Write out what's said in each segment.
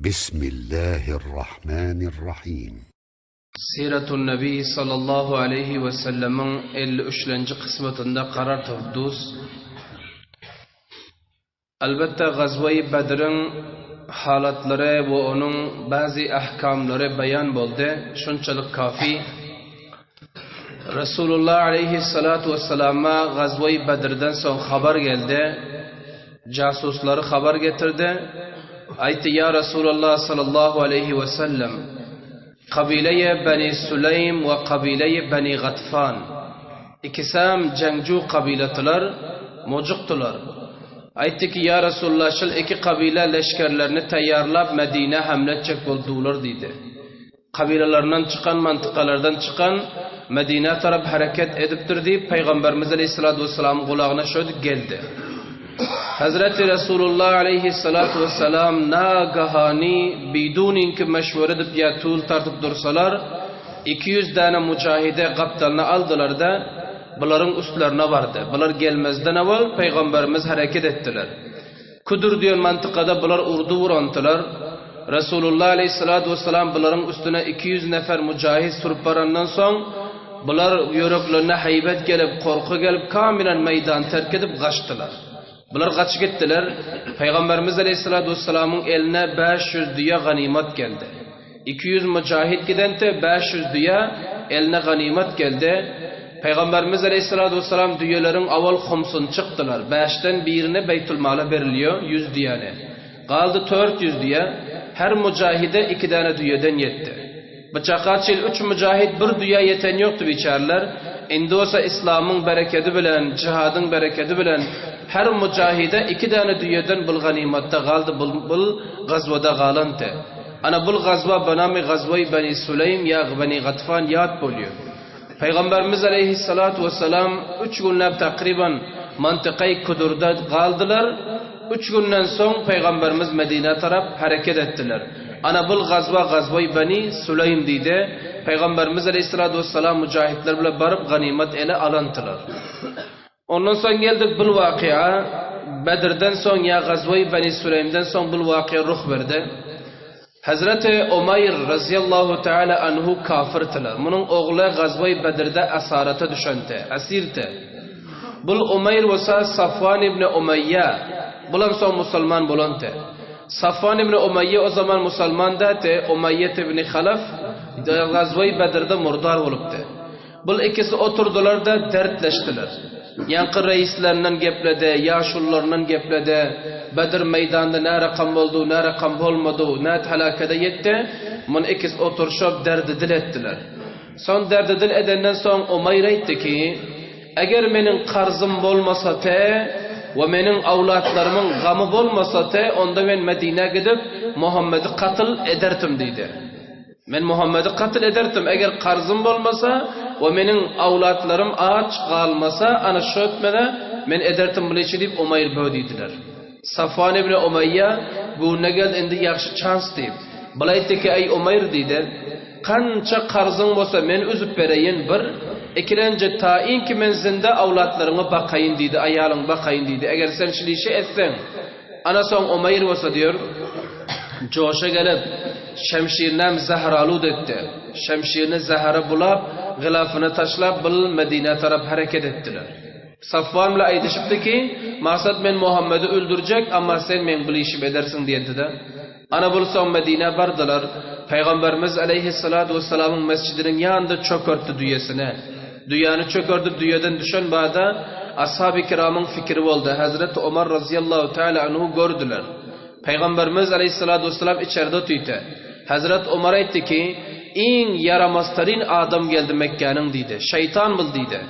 بسم الله الرحمن الرحيم سيرة النبي صلى الله عليه وسلم الاشلنج قسمة قرار تفدوس البته غزوه بدرن حالاتları ve onun bazı ahkamları beyan boldu. Şunçalık kafi. Resulullah aleyhissalatu vesselam'a gazve-i Bedir'den son haber geldi. Casusları haber getirdi. Aytti ya Resulullah sallallahu aleyhi ve sellem, kabileye Beni Süleym ve kabileye Beni Gatfan, ikisam cencu kabiletılar, mucuktular. Aytti ki ya Resulullah şıl iki kabile leşkerlerini tayyarlap Medine hamletcek buldular dedi. Kabilelerinden çıkan, mantıkalardan çıkan Medine taraf hareket ediptir deyip Peygamberimiz Aleyhisselatü Vesselam'ın kulağına şöyle geldi. Hazreti Resulullah Aleyhisselatü Vesselam nagahani bidunin ki meşvur edip ya tuğul tartıp dursalar 200 tane mücahide kaptanını aldılar da bunların üstlerine vardı. Bunlar gelmezden evvel Peygamberimiz hareket ettiler. Kudur diyor mantıkada bunlar urdu vurantılar. Resulullah Aleyhisselatü Vesselam bunların üstüne 200 nefer mücahid sürüp varandan son bunlar yüreklerine haybet gelip korku gelip kamilen meydan terk edip kaçtılar. Bunlar kaçıp gittiler. Peygamberimiz Aleyhisselatü Vesselam'ın eline 500 dünya ganimet geldi. 200 mücahid gidente 500 dünya eline ganimet geldi. Peygamberimiz Aleyhisselatü Vesselam dünyelerin avval khumsun çıktılar. 5'ten birini Beytülmal'a veriliyor 100 dünyane. Kaldı 400 dünya. Her mücahide 2 tane dünyeden yetti. Bıçakaç yıl 3 mücahid bir dünya yeten yoktu biçarlar. İndosa İslam'ın bereketi bilen, cihadın bereketi bilen her mücahide 2 tane dünyadan bul ganimette kaldı, bul gazvada galantı. Ana bul gazva banami gazvayı Beni Süleym ya Beni Gatfan yad buluyor. Peygamberimiz Aleyhisselatü Vesselam 3 günler takriben mantıkayı Kudur'da kaldılar. 3 günden son Peygamberimiz Medine taraf hareket ettiler. Ana bul gazvayı Beni Süleym dedi. Peygamberimiz Aleyhisselatü Vesselam mücahitler bile barıp ganimet ele alantılar. Ondan son geldik bu vakıya. Bedir'den son ya gazvayı Beni Süleym'den son bu vakıya ruh verdi. Hazreti Umayr razıyallahu teala anhu kafirtiler. Bunun oğlu gazvayı Bedir'de asarata düşente, asirte. Bul Umayr vasa Safvan ibn Umayya. Bulan son Müslüman bulante. Safvan ibn Umayya o zaman Müslüman date, Umayya ibn Halaf gazvayı Bedir'de murdar oluptu. Bul ikisi oturdular da dertleştiler. Yankı reislerinden gepledi, yaşullarından gepledi. Bedir meydanında ne rakam oldu, ne rakam olmadı, ne halakada yetti. Bunun ikisi oturuşup derdi dil ettiler. Son derdi dil edenden son Umayr etti ki, eğer benim karzım olmasa te ve benim avlatlarımın gamı olmasa te, onda ben Medine gidip Muhammed'i katıl ederdim dedi. Ben Muhammed'i katıl ederdim. Eğer karzım olmasa ve benim avlatlarım aç kalmasa ana şu etmede ben ederdim bunu için deyip Umayr böyle dediler. Safvan ibn Umayya bu ne geldi indi yaxşı chans deyip. Balaydı ki ey Umayr dedi. Kança karzın olsa ben üzüp vereyim bir. İkilinci tayin ki men zinde avlatlarını bakayın dedi. Ayalın bakayın dedi. Eğer sen şilişi etsen. Ana son Umayr olsa diyor. Coşa gelip şemşirinem zahralud etti. Şemşirini zahara bulap, gılafını taşlap, bil Medine taraf hareket ettiler. Safvan ile aytışıptı ki, maksat ben Muhammed'i öldürecek ama sen ben bunu işim edersin diyedi de. Ana bulsam Medine bardılar. Peygamberimiz Aleyhisselatü Vesselam'ın mescidinin yanında çökertti dünyasını. Dünyanı çökertip dünyadan düşen bağda ashab-ı kiramın fikri oldu. Hazreti Ömer razıyallahu teala anhu gördüler. Peygamberimiz Aleyhisselatü Vesselam içeride tüyte. Hazret Ömer etti ki, en yaramaztarin adam geldi Mekke'nin dedi. Şeytan bil dedi.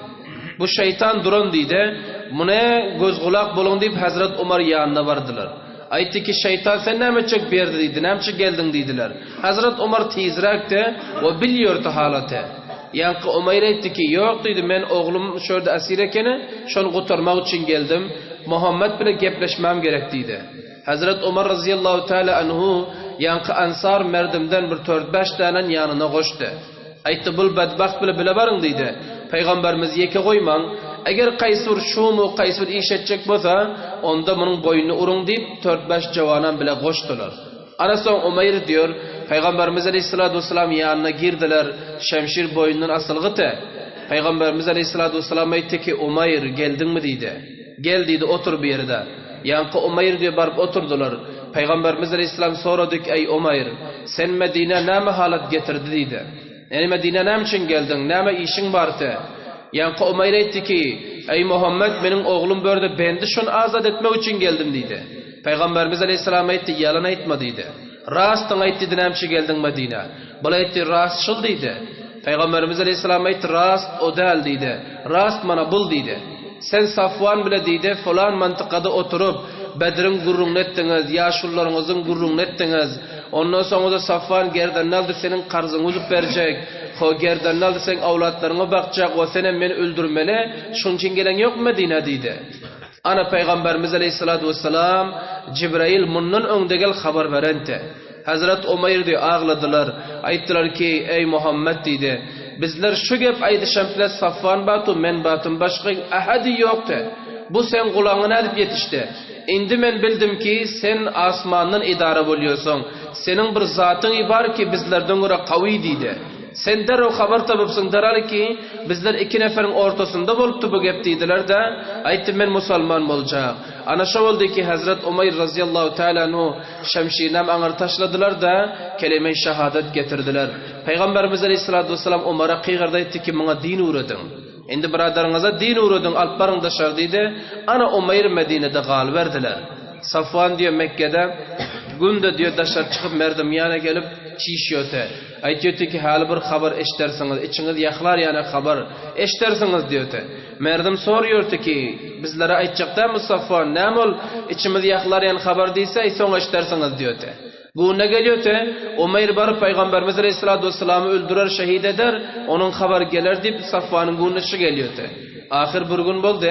Bu şeytan duran dedi. Buna göz kulak bulun deyip Hazret Ömer yanına vardılar. Aytti ki şeytan sen ne mi çık verdi dedi. Ne mi çık geldin dediler. Hazret Ömer tezrekti ve biliyordu halatı. Yankı Ömer etti ki yok dedi. Ben oğlum şurada asir ekeni şunu kurtarmak için geldim. Muhammed bile gepleşmem gerek dedi. Hazret Ömer razıyallahu teala anhu yankı ansar merdimden bir 4-5 tane yanına koştu. Aytti bul bedbaxt bile varın dedi. Peygamberimiz yeke koyman. Eğer kaysur şumu kaysur iş edecek olsa onda bunun boynunu urun deyip 4-5 javanan bile koştular. Ana son Umayr diyor, Peygamberimiz Aleyhisselatü Vesselam yanına girdiler, şemşir boynunun asılgıtı. Peygamberimiz Aleyhisselatü Vesselam etti ki Umayr geldin mi dedi. Gel dedi, otur bir yerde. Yankı Umayr diye barıp oturdular. Peygamberimiz Aleyhisselam soradı ki ey Umayr, sen Medine näme halat getirdi dedi. Yani Medine näme için geldin, näme işin vardı. Yankı Umayr etti ki ey Muhammed, benim oğlum böyle bendi şunu azat etmek için geldim dedi. Peygamberimiz Aleyhisselam etti, yalan aytma dedi. Rastın aytti näme için geldin Medine. Bula etti rastşıl dedi. Peygamberimiz Aleyhisselam etti rast o değil dedi. Rast mana bul dedi. Sen Safvan bile dedi falan mantıkada oturup Bedir'in gurrunu ettiniz, yaşullarınızın gurrunu ettiniz. Ondan sonra da Safvan gerden aldı senin karzını uzup verecek. O gerden aldı sen avlatlarına bakacak. O senen beni öldürmeli. Şunun için gelen yok Medine dedi. Ana Peygamberimiz Aleyhisselatü Vesselam Cibrail munun önde gel haber verente. Hazret Umayr diye ağladılar. Ayttılar ki ey Muhammed dedi. Bizler şu gep aydı şemplet Safvan batu men batım başka ahadi yoktu. Bu sen kulağına edip yetişti. Indi men bildim ki sen asmanın idare buluyorsun. Senin bir zatın ibar ki bizlerden göre kavi dedi. Sen der o haber tabıpsın derar ki bizler iki neferin ortasında bolup bu gep dediler de ayttim men Müslüman olacak. Ana şu oldu ki Hazret Umayr radıyallahu teala anhu şemşirinem anar taşladılar da kelime-i şehadet getirdiler. Peygamberimiz Aleyhisselatü Vesselam Umar'a kıyırda etti ki bana din uğradın. Endi biraderinize din uğradın alpbarın dışarı dedi. Ana Umayr Medine'de gal verdiler. Safvan diyor Mekke'de günde diyor dışarı çıkıp merdim yana gelip çişiyordu. Aytıyordu ki hali bir haber eştersiniz. İçiniz yaklar yani haber eştersiniz diyordu. Merdim soruyordu ki bizlere aytacakta mı Safvan? Ne ol içimiz yaklar yani haber değilse sonra eştersiniz diyordu. Bu ne geliyordu? Umayr barıp Peygamberimiz Aleyhisselatü Vesselam'ı öldürer, şehit eder. Onun haber gelir deyip Safvan'ın günüşı geliyordu. Ahir bir gün oldu.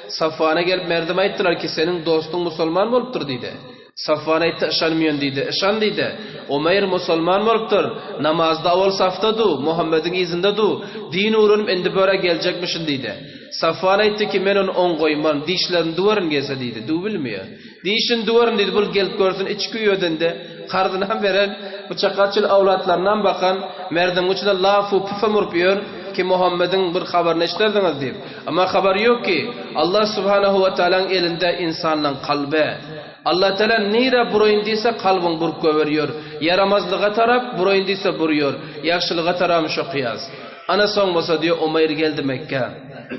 Safvan'a gelip merdim ayttılar ki senin dostun Müslüman oluptur dedi. Safvan aytti ışanmıyorsun dedi. Işan dedi. Umayr Müslüman oluptur. Namazda avval saftadı. Muhammed'in izinde du. Din uğrunum endi böyle gelecekmişin dedi. Safvan aytti ki men onu on koyman. Dişlerini duvarın gelse dedi. Du bilmiyor. Dişin duvarın dedi. Bul gelip görsün içkiyor dedi. Kardından veren bıçakatçıl avlatlarından bakan merdim uçuna lafı püfe murpiyor ki Muhammed'in bir haberini işlerdiniz deyip. Ama haber yok ki Allah Subhanahu ve Teala'nın elinde insanın kalbi. Allah Teala neyre burayındıysa kalbin buruk veriyor. Yaramazlığa taraf burayındıysa buruyor. Yaxşılığa tarafmış o kıyas. Ana son olsa diyor Umayr geldi Mekke.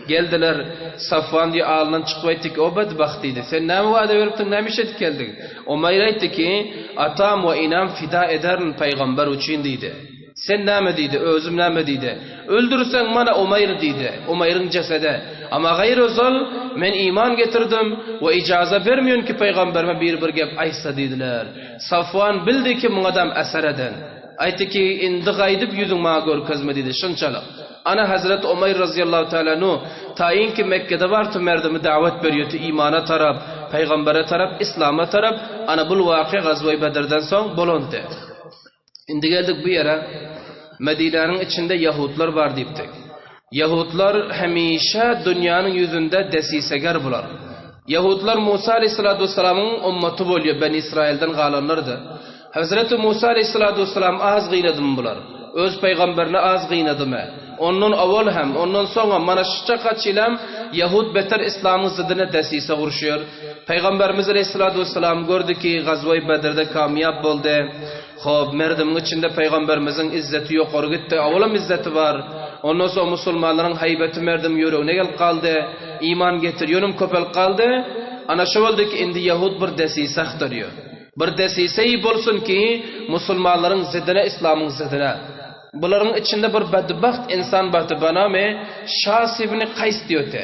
Geldiler Safvan diye ağından çıkıp etti ki o bedbahtiydi. Sen ne vaade veriptin ne mişet geldin? Umayr etti ki atam ve inam fida ederin peygamber uçuyun dedi. Sen ne dedi? Özüm ne dedi? Öldürürsen bana Umayr dedi. Umayr'ın cesede. Ama gayr özal men iman getirdim ve icaza vermiyorsun ki peygamberime bir gep aysa dediler. Safvan bildi ki bu adam eser eden. Aytti ki indi gaydib yüzün mağa görkezme dedi. Şunçalık. Ana Hazret Umayr radıyallahu teala nu tayin ki Mekke'de vardı merdimi davet veriyordu imana taraf, peygambere taraf, İslam'a taraf. Ana bu vakı Gazve-i Bedir'den son bulundu. Şimdi geldik bu yere. Medine'nin içinde Yahudlar var deyiptik. Yahudlar hemişe dünyanın yüzünde desisegar bular. Yahudlar Musa aleyhissalatu vesselam'ın ümmeti oluyor. Ben İsrail'den galanlardı. Hazreti Musa aleyhissalatu vesselam az gıynadım bular. Öz peygamberine az gıynadı mı? Onun avval hem, ondan sonra mana şıça kaçılam Yahud beter İslam'ın zıddına desise vuruşuyor. Peygamberimiz aleyhissalatu vesselam gördü ki Gazve-i Bedir'de kamyap oldu. Xo'p, merdimin içinde peygamberimizin izzeti yuqori gitti. Avvalam izzeti var. Ondan sonra musulmonlarning haybati merdim yurugine gelip kaldı. İman getir, yönüm köpel kaldı. Ana şu oldu ki indi Yahud bir desise aktarıyor. Bir desiseyi bulsun ki musulmonların ziddine, İslam'ın ziddine. Bunların içinde bir bedbaht insan batı bana mı Şas ibn Qays diyordu.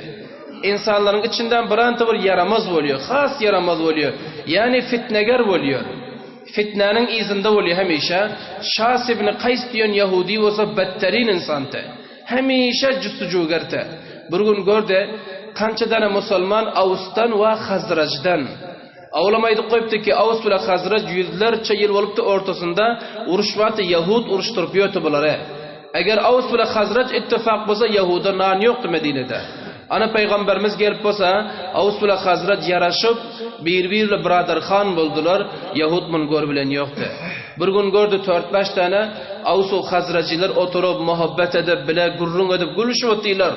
İnsanların içinden bir bir yaramaz oluyor. Khas yaramaz oluyor. Yani fitnegar oluyor. Fitnenin izinde oluyor hemişe. Şas ibn Qays diyen Yahudi olsa betterin insandı. Hemişe cüstücü gerte. Bir gün gördü kançadan Müslüman Avus'tan ve Hazraj'dan. Avlamaydı koyuptu ki Avus ile Hazraj yüzlerce yıl olup da ortasında uruşmatı Yahud uruşturup yotu bunları. Eğer Avus ile Hazraj ittifak olsa Yahuda nan yoktu Medine'de. Ana Peygamberimiz gelip olsa, Avus bilen Hazrat yaraşıp, bir-birle braderxan boldular, Yahud mun gör bilen yoktu. Bir gün gördü 4-5 tane Avus o Hazraciler oturup, muhabbet edip, bile gurrun edip, gülüşüp otilar.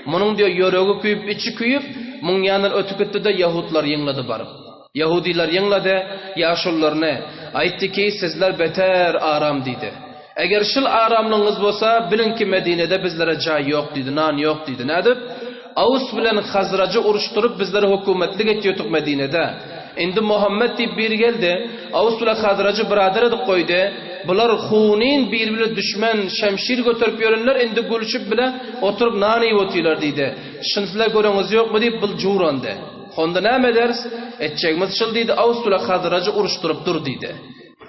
Munun diyor, yörögü küyüp, içi küyüp, mun yanır ötüküttü de Yahudlar yıngladı barıp. Yahudiler yıngladı, yaşullarını. Aytti ki, sizler beter aram dedi. Eğer şıl aramlığınız bolsa, bilin ki Medine'de bizlere cay yok dedi, nan yok dedi. Ne edip? Avus bilen Hazracı uruşturup bizlere hükümetlik etiyorduk Medine'de. Indi Muhammed deyip bir geldi. Avus bilen Hazracı birader edip koydu. Bular hunin birbirine düşman şemşir götürüp yörünler. Indi gülüşüp bile oturup nane yiyotiler deydi. Şınsılar görünüz yok mu deyip bil curandı. Onda ne ederiz? Etçekimiz şıl deydi. Avus bilen Hazracı uruşturup dur deydi.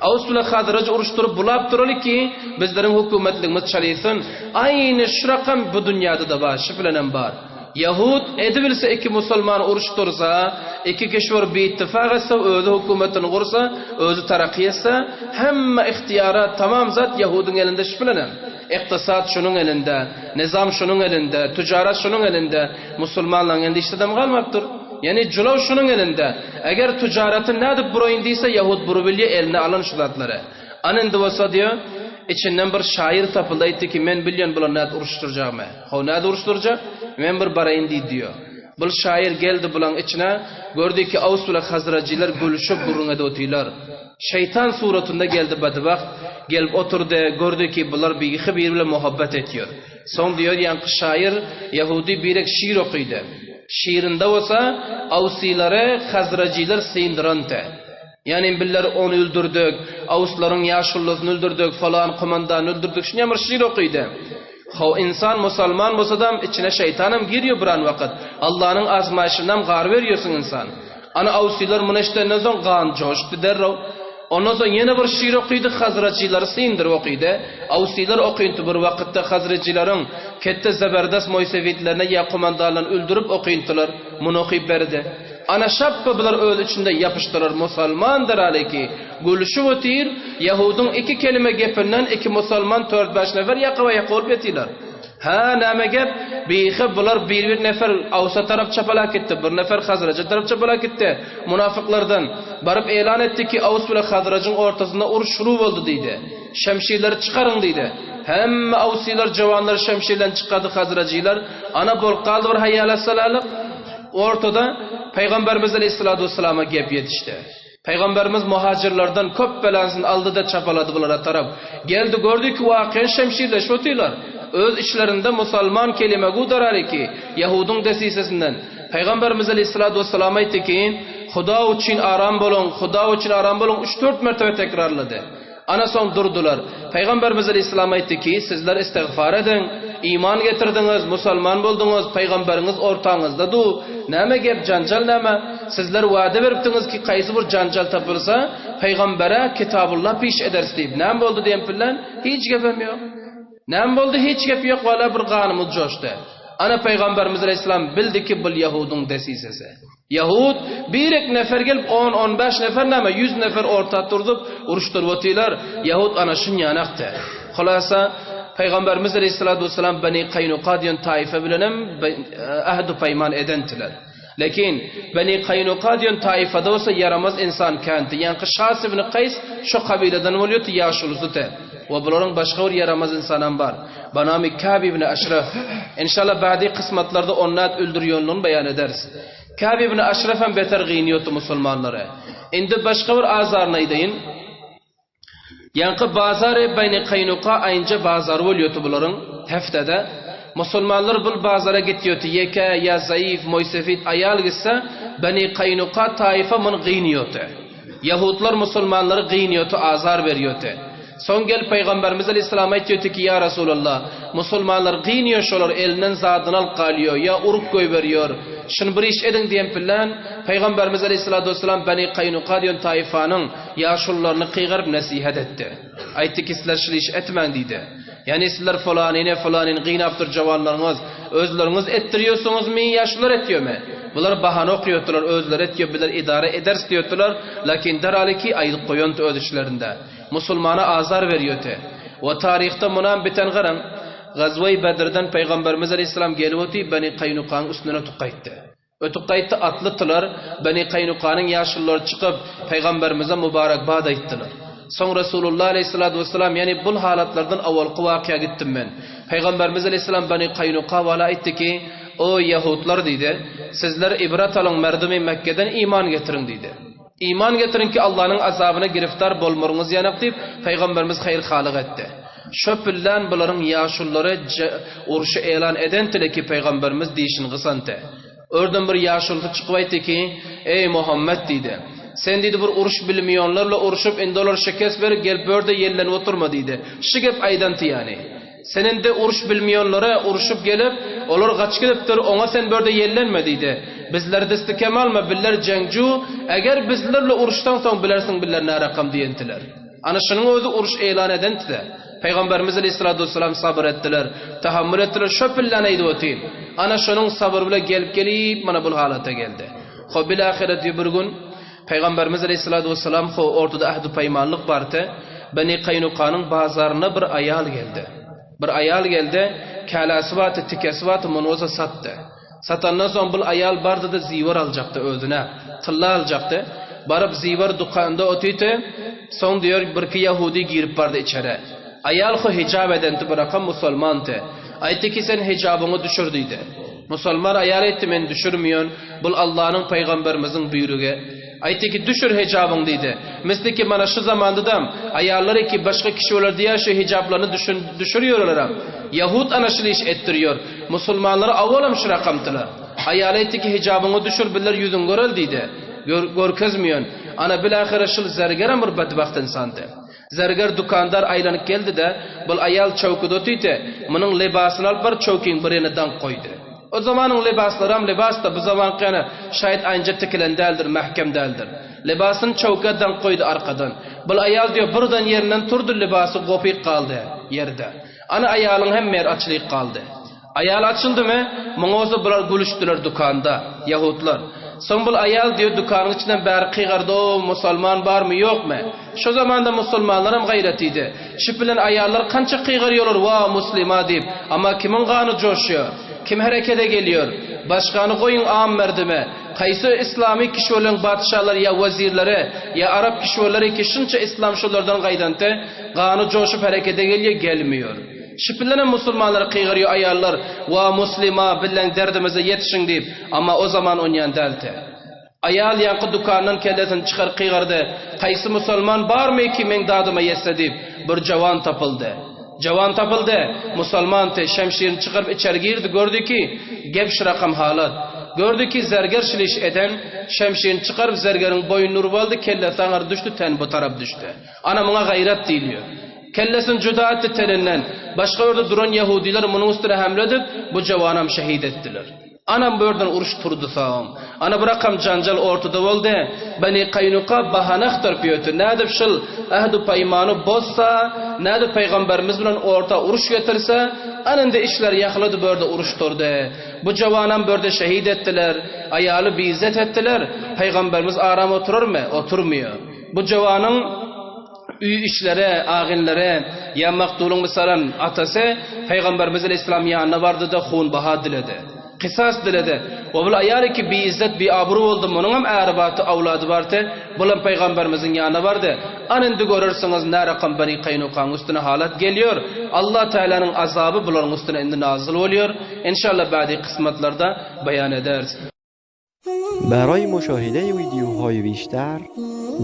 Avus bilen Hazracı uruşturup bulap durali ki bizlerin hükümetliğimiz çalıysın. Aynı şu rakam bu dünyada da var. Şiflenen var. Yahud edebilse iki Müslüman uruştursa, iki kişiler bir ittifak etse, özü hükümetini kursa, özü terakki etse, hemme ihtiyara tamam zat Yahudun elinde şiflenen. İktisat şunun elinde, nizam şunun elinde, ticaret şunun elinde, Müslümanların elinde işte dem kalmaptır. Yani culav şunun elinde. Eğer ticaretin ne edip burayın deyse Yahud burubilye eline alın şulatları. Anın dıvasa diyor, İçinden bir şair tapıldı etti ki men bilyen bulan ne uruşturacağım. O ne uruşturacak? Men bir barayın diyor. Bu şair geldi bulan içine gördü ki Avus bilen Hazraciler gülüşüp gurrun ediyorlar. Şeytan suratında geldi badbaxt. Gelip oturdu gördü ki bunlar birbirle muhabbet ediyor. Son diyor yani şair Yahudi birek şiir okuydu. Şiirinde olsa Avusileri Hazraciler sıyındırantı. Yani biller onu öldürdük, Avusların yaşullısını öldürdük, falan kumandanı öldürdük. Şunu yamır şiir okuydu. O insan Müslüman olsa içine şeytanım giriyor bir an vakit. Allah'ın azmayışından gar veriyorsun insan. Ana Avusiler müneşterinden sonra kan coştu derrav. Ondan sonra yine bir şiir okuydu, Hazracileri sıyındır okuydu. Avusiler okuyuntu bir vakitte Hazracilerin kette zeberdest Moysevitlerine ya kumandanlarını öldürüp okuyuntular. Bunu okuyup verdi. Ana şappa bular öz içinde yapıştırar Müslümandır aleki. Gülüşü otir, Yahudun iki kelime gepinden iki Müslüman 4-5 nefer yakıva yakıp etiler. Ha neme gep? Bihi bular bir nefer Avsa taraf çapalak etti, bir nefer Hazracı taraf çapalak etti. Münafıklardan barıp elan etti ki Avus bilen Hazracın ortasında uruş şuru oldu deydi. Şemşirleri çıkarın deydi. Hem Avsiler cavanlar şemşirden çıkardı Hazracılar. Ana bol kaldı bir hayyala salalık. Ortada Peygamberimiz Aleyhisselatü Vesselam'a gep yetişti. Peygamberimiz muhacirlerden köp belansını aldı da çapaladı bunlara taraf. Geldi gördü ki vakiyen şemşirleşip otuyorlar. Öz işlerinde Müslüman kelime gudarar ki Yahudun desisesinden. Peygamberimiz Aleyhisselatü Vesselam'a etti ki Huda için aram bolun, Huda için aram bolun 3-4 mertebe tekrarladı. Ana son durdular. Peygamberimiz Aleyhisselam etti ki sizler istiğfar edin, iman getirdiniz, Müslüman buldunuz, peygamberiniz ortağınızda du. Neme gep janjal neme? Sizler vaade veriptiniz ki qaysı bir janjal tapılsa peygambere Kitabullah piş ederiz deyip. Neme boldu diyen filan? Hiç gepem yok. Neme boldu? Hiç gep yok. Valla bir kanımız coştu. Ana Peygamberimiz Aleyhisselam bildi ki bu Yahudun desisesi. Yahud birek nefer gelip 10-15 nefer neme 100 nefer orta turdup uruşturup otilar. Yahud ana şun yanaktı. Xulasa Peygamberimiz Aleyhisselatü Vesselam Beni Qaynuqa diyen taife bilenem ahdu payman edendiler. Lakin Beni Qaynuqa diyen taifada olsa yaramaz insan kenti. Yani Şahs ibn Qays şu kabileden oluyordu yaşuluzudu. Ve bunların başka bir yaramaz insanım var. Banami Kâb ibn Aşraf. İnşallah ba'di kısmetlerde onları öldürüyorluğunu beyan ederiz. Kâb ibn Aşraf hem beter giyiniyordu Müslümanları. Indi başka bir azar neydeyin? Yankı bazarı Beni Qaynuqa ayınca bazarı oluyordu bunların haftada. Müslümanlar bu bazara gidiyordu. Yeke ya zayıf, moysefit ayal gitse Beni Qaynuqa taife bunu giyiniyordu. Yahudlar Müslümanları giyiniyordu, azar veriyordu. Son gel Peygamberimiz Aleyhisselam'a diyordu ki ya Resulallah Müslümanlar giyiniyor şolar elinden zadını al kalıyor ya uruk koy veriyor. Şunu bir iş edin diyen filan Peygamberimiz Aleyhisselatü Vesselam Beni Qaynuqa diyen taifanın yaşullarını kıygarıp nasihat etti. Aytti ki sizler şunu iş etmen dedi. Yani sizler falanine giyinaptır cavanlarınız özleriniz ettiriyorsunuz mu yaşlılar etiyor mu? Bunlar bahane okuyordular özler etiyor bilir idare ederiz diyordular. Lakin derhali ki aylık koyuntu öz işlerinde. Müslümana azar veriyordu. Ve tarihte munan biten garan Gazve-i Bedir'den Peygamberimiz Aleyhisselam gelivoti Beni Kaynuka'nın üstüne tuqqaytdı. Ötüqqaytdı atlıtılar, Beni Kaynuka'nın yaşlıları çıkıp Peygamberimize mübarekbad ayttılar. Son Resulullah Aleyhisselatü Vesselam yani bu halatlardan avvalqı vakıya gittim ben. Peygamberimiz Aleyhisselam Beni Kaynuka vala etti ki o Yahudlar dedi, sizler ibret alın merdumi Mekke'den iman getirin dedi. İman getirin ki Allah'ın azabına giriftar bolmurunuz yanak deyip Peygamberimiz hayır halık etti. Şöpüllen bunların yaşulları uruşu elan edentile ki Peygamberimiz deyişin gısante. Oradan bir yaşultu çıkıvaydı ki ey Muhammed dedi. Sen dedi bir uruş bilmiyonlarla uruşup indolar şekes verip gelip böyle yerlen oturma dedi. Şıgep aydanti yani. Senin de uruş bilmiyonlara uruşup gelip olur kaç gidiptir ona sen böyle yerlenme dedi. Bizler desti kemal mı biller cengcu eğer bizlerle uruştan sonra bilersin biller ne rakam diyentiler. Ana şunun özü uruş elan edenti de. Peygamberimiz Aleyhisselatü Vesselam sabır ettiler. Tahammül ettiler. Şöpillanaydı otayım. Ana şunun sabır bile gelip bana bu halata geldi. O bil ahireti bir gün Peygamberimiz Aleyhisselatü Vesselam ortada ahd-ı peymanlık vardı. Beni Kaynuka'nın bazarına bir ayal geldi. Bir ayal geldi. Kalası vardı, tikesi vardı, monoza sattı. Satandan sonra bu ayal bardı da zivar alacaktı özüne. Tılla alacaktı. Barıp zivar dükkanında otuydu. Son diyor bir ki Yahudi girip vardı içeri. Ayal o hicab edenti bırakan Müslümandı. Ayette ki sen hicabını düşürdüydü. Müslüman ayal etti men düşürmüyorsun. Bu Allah'ın peygamberimizin buyruğu. Ayette ki düşür hicabın dedi. Mesela ki bana şu zamanda da ayarları ki başka kişiler diye şu hicablarını düşürüyorlar. Yahud anaşılı iş ettiriyor. Müslümanları avvalam şu rakamtılar. Ayarı etti ki hicabını düşür biller yüzün görül dedi. Görkezmiyorsun. Ana bilahare şıl zerger bir bedbaht insandı. Zerger dükandar aylanıp geldi de bu ayal çavkuda otuydu. Bunun libasını alıp bir çavkin birine dank koydu. O zamanın libasları libas da bu zaman yani şayet ancak tekilen değildir, mahkem değildir. Libasını çavkadan koydu arkadan. Bu ayal diyor buradan yerinden turdu libası kopik kaldı yerde. Ana ayalın hem yer açılık kaldı. Ayal açıldı mı? Mağazı bular gülüştüler dükanda Yahudlar. Son bu ayal diyor dükkanın içinden beri kıygardı o Müslüman var mı yok mu? Şu zamanda Müslümanlarım gayretiydi. Şüphilen ayallar kança kıygarıyorlar va Müslüman deyip. Ama kimin kanı coşuyor? Kim harekete geliyor? Başkanı koyun ağam merdime. Kaysı İslami kişilerin batışaları ya vazirleri ya Arap kişileri ki şunca İslam şulardan gaydante kanı coşup harekete geliyor gelmiyor. Şüphilenen Müslümanları kıygarıyor ayarlar. Va Müslüman bilen derdimize yetişin deyip. Ama o zaman onyan delte. Ayal yankı dükkanının kellesini çıkar kıygardı. Kaysı Müslüman var mı ki men dadıma yetse deyip. Bir cavan tapıldı. Cavan tapıldı. Müslüman te şemşirini çıkarıp içeri girdi. Gördü ki gevş rakam halat. Gördü ki zerger şiliş eden şemşirini çıkarıp zergerin boyun nuru baldı. Kellesi ağır düştü. Ten bu taraf düştü. Ana buna gayret deyiliyor. Kellesini cüda etti teninden. Başka orada duran Yahudiler bunun üstüne hamle edip bu cavanam şehit ettiler. Anam buradan uruş turdu sağım. Ana bırakam cancal ortada oldu. Beni Kaynuka bahane tarpıyordu. Ne edip şıl ahdu peymanı bozsa, ne edip peygamberimiz bilen orta uruş getirse, anında işler yakaladı burada uruş turdu. Bu cavanam burada şehit ettiler. Ayalı bir izzet ettiler. Peygamberimiz aram oturur mu? Oturmuyor. Bu cavanın üy işlere, ağinlere, ya maktulun misalan atası, Peygamberimiz Aleyhisselam yanına vardı da hun baha diledi. Kısas diledi. O bu ayarı ki bir izzet, bir abru oldu. Bunun hem ağırbatı, avladı vardı. Bulan Peygamberimizin yanına vardı. Anında görürsünüz ne rakam Beni Kaynuka'nın üstüne halat geliyor. Allah Teala'nın azabı buların üstüne indi nazil oluyor. İnşallah ba'di kısmetlarda beyan ederiz. برای مشاهده ویدیوهای بیشتر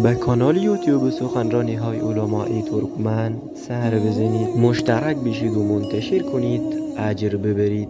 به کانال یوتیوب سخنرانی های علماء ترکمن سر بزنید، مشترک بشید و منتشر کنید، اجر ببرید.